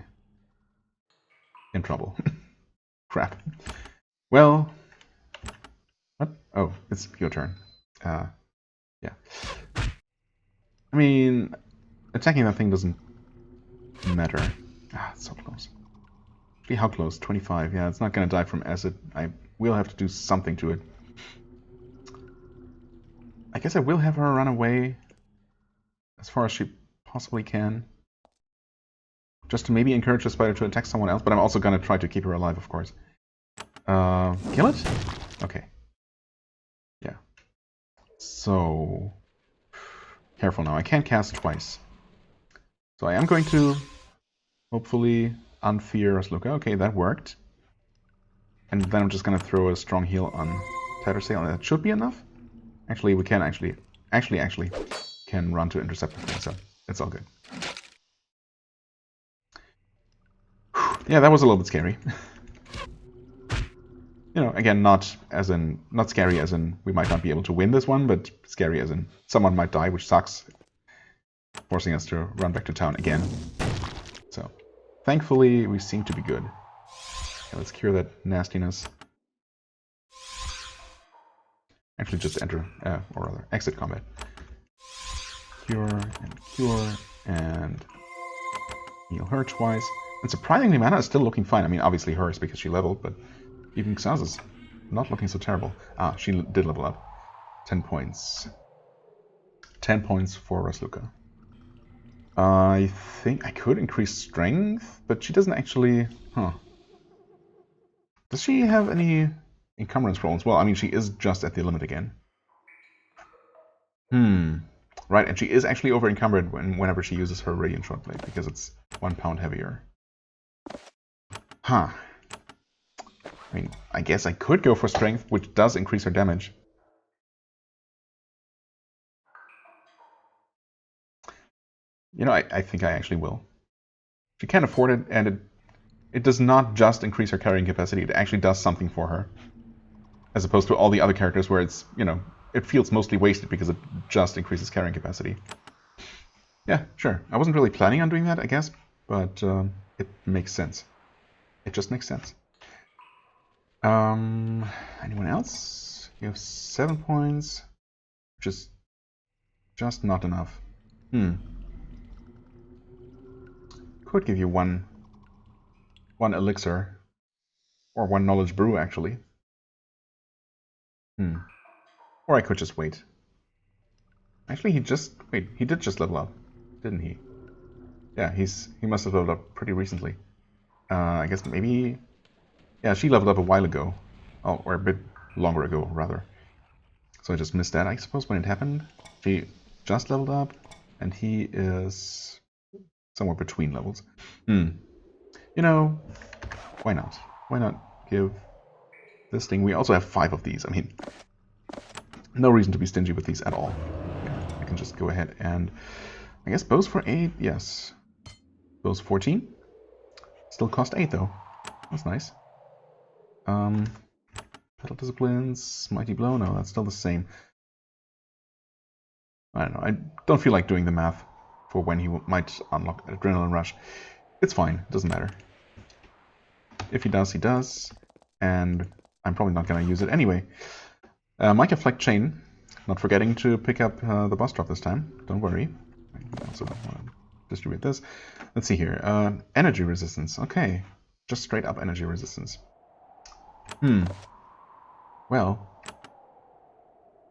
in trouble. Crap. Well... What? Oh, it's your turn. Yeah. I mean, attacking that thing doesn't matter. It's so close. Actually, how close? 25. Yeah, it's not going to die from acid. I will have to do something to it. I guess I will have her run away as far as she possibly can. Just to maybe encourage the spider to attack someone else, but I'm also going to try to keep her alive, of course. Kill it? Okay. Yeah. So... Careful now, I can't cast twice. So I am going to, hopefully, unfear Rasluka. Okay, that worked. And then I'm just going to throw a strong heal on Tattersail, and that should be enough. Actually, we can actually can run to intercept the thing, so it's all good. Yeah, that was a little bit scary. You know, again, not scary as in we might not be able to win this one, but scary as in someone might die, which sucks, forcing us to run back to town again. So, thankfully, we seem to be good. Okay, let's cure that nastiness. Actually, just enter, or rather, exit combat. Cure, and heal her twice. And surprisingly, mana is still looking fine. I mean, obviously hers because she leveled, but even Xaz is not looking so terrible. Ah, she did level up. 10 points. 10 points for Rasluka. I think I could increase strength, but she doesn't actually... Huh. Does she have any encumbrance problems? Well, I mean, she is just at the limit again. Right, and she is actually over-encumbered whenever she uses her Radiant Short Blade, because it's 1 pound heavier. Huh. I mean, I guess I could go for Strength, which does increase her damage. You know, I think I actually will. She can afford it, and it does not just increase her carrying capacity, it actually does something for her. As opposed to all the other characters where it's, you know, it feels mostly wasted because it just increases carrying capacity. Yeah, sure. I wasn't really planning on doing that, I guess, but it makes sense. It just makes sense. Anyone else? You have 7 points, which is just not enough. Could give you one elixir, or 1 knowledge brew, actually. Or I could just wait. Actually, he did just level up, didn't he? Yeah, he must have leveled up pretty recently. I guess maybe... Yeah, she leveled up a while ago. Oh, or a bit longer ago, rather. So I just missed that, I suppose, when it happened. She just leveled up, and he is somewhere between levels. You know, why not? Why not give this thing... We also have 5 of these. I mean, no reason to be stingy with these at all. Yeah, I can just go ahead and... I guess bows for 8, yes. Bows 14. Still cost 8, though. That's nice. Battle Disciplines, Mighty Blow, no, that's still the same. I don't know, I don't feel like doing the math for when he might unlock Adrenaline Rush. It's fine, it doesn't matter. If he does, he does. And I'm probably not going to use it anyway. Micah Fleck Chain, not forgetting to pick up the boss drop this time, don't worry. I also want to distribute this. Let's see here, energy resistance, okay. Just straight up energy resistance. Well,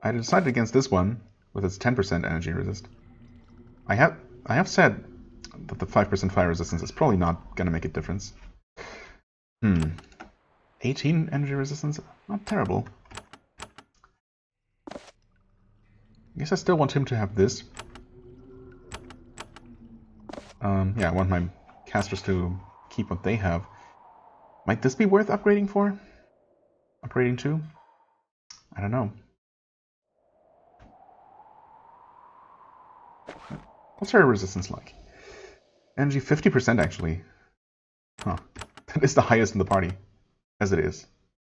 I decided against this one with its 10% energy resist. I have said that the 5% fire resistance is probably not going to make a difference. 18 energy resistance? Not terrible. I guess I still want him to have this. Yeah, I want my casters to keep what they have. Might this be worth upgrading for? Upgrading to? I don't know. What's her resistance like? Energy 50% actually. Huh. That is the highest in the party, as it is.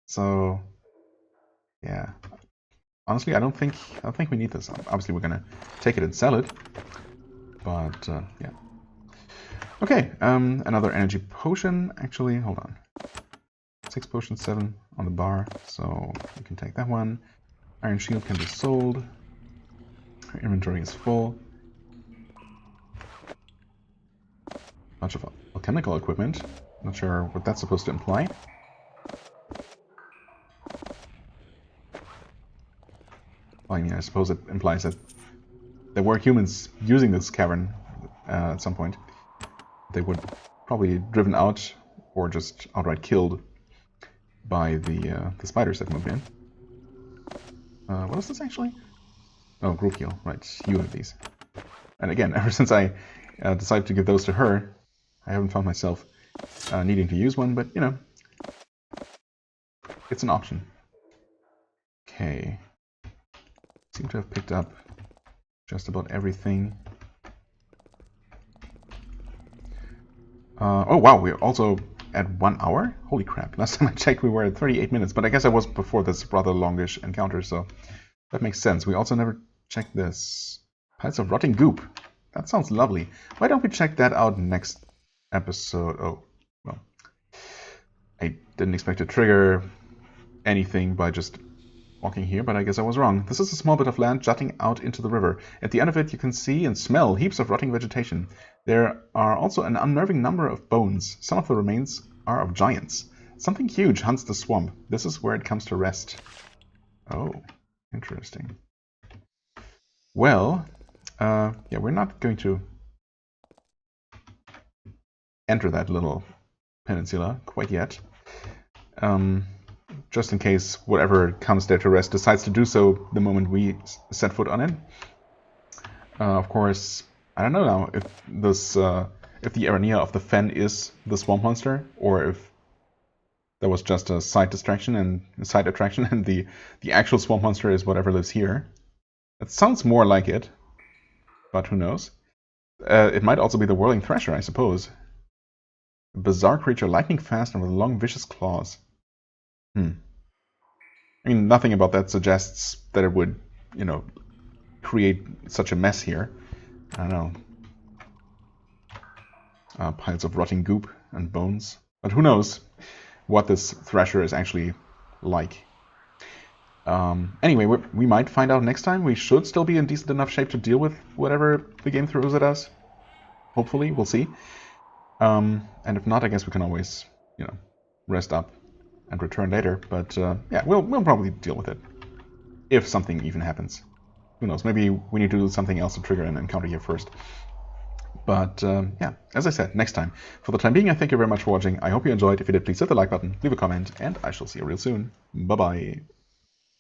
So, yeah. Honestly, I don't think we need this. Obviously, we're gonna take it and sell it. But yeah. Okay. Another energy potion. Actually, hold on. 6 potions, 7 on the bar. So you can take that one. Iron Shield can be sold. Our inventory is full. Bunch of alchemical equipment. Not sure what that's supposed to imply. Well, I mean, I suppose it implies that there were humans using this cavern at some point. They would probably driven out or just outright killed by the spiders that moved in. What is this actually? Oh, group heal. Right, you have these. And again, ever since I decided to give those to her, I haven't found myself needing to use one, but you know, it's an option. Okay. Seem to have picked up just about everything. Oh wow, we're also at 1 hour? Holy crap, last time I checked we were at 38 minutes, but I guess I was before this rather longish encounter, so that makes sense. We also never checked this. Piles of rotting goop. That sounds lovely. Why don't we check that out next episode? Oh, well, I didn't expect to trigger anything by just walking here, but I guess I was wrong. This is a small bit of land jutting out into the river. At the end of it, you can see and smell heaps of rotting vegetation. There are also an unnerving number of bones. Some of the remains are of giants. Something huge hunts the swamp. This is where it comes to rest. Oh, interesting. Well, yeah, we're not going to enter that little peninsula quite yet. Just in case whatever comes there to rest decides to do so the moment we set foot on it. Of course, I don't know now if this if the area of the fen is the swamp monster, or if that was just a side distraction and side attraction, and the actual swamp monster is whatever lives here. It sounds more like it, but who knows? It might also be the whirling thrasher, I suppose. A bizarre creature, lightning fast and with long, vicious claws. I mean, nothing about that suggests that it would, you know, create such a mess here. I don't know. Piles of rotting goop and bones. But who knows what this Thrasher is actually like. Anyway, we might find out next time. We should still be in decent enough shape to deal with whatever the game throws at us. Hopefully, we'll see. And if not, I guess we can always, you know, rest up and return later. But yeah, we'll probably deal with it. If something even happens. Who knows, maybe we need to do something else to trigger an encounter here first. But yeah, as I said, next time. For the time being, I thank you very much for watching. I hope you enjoyed. If you did, please hit the like button, leave a comment, and I shall see you real soon. Bye-bye.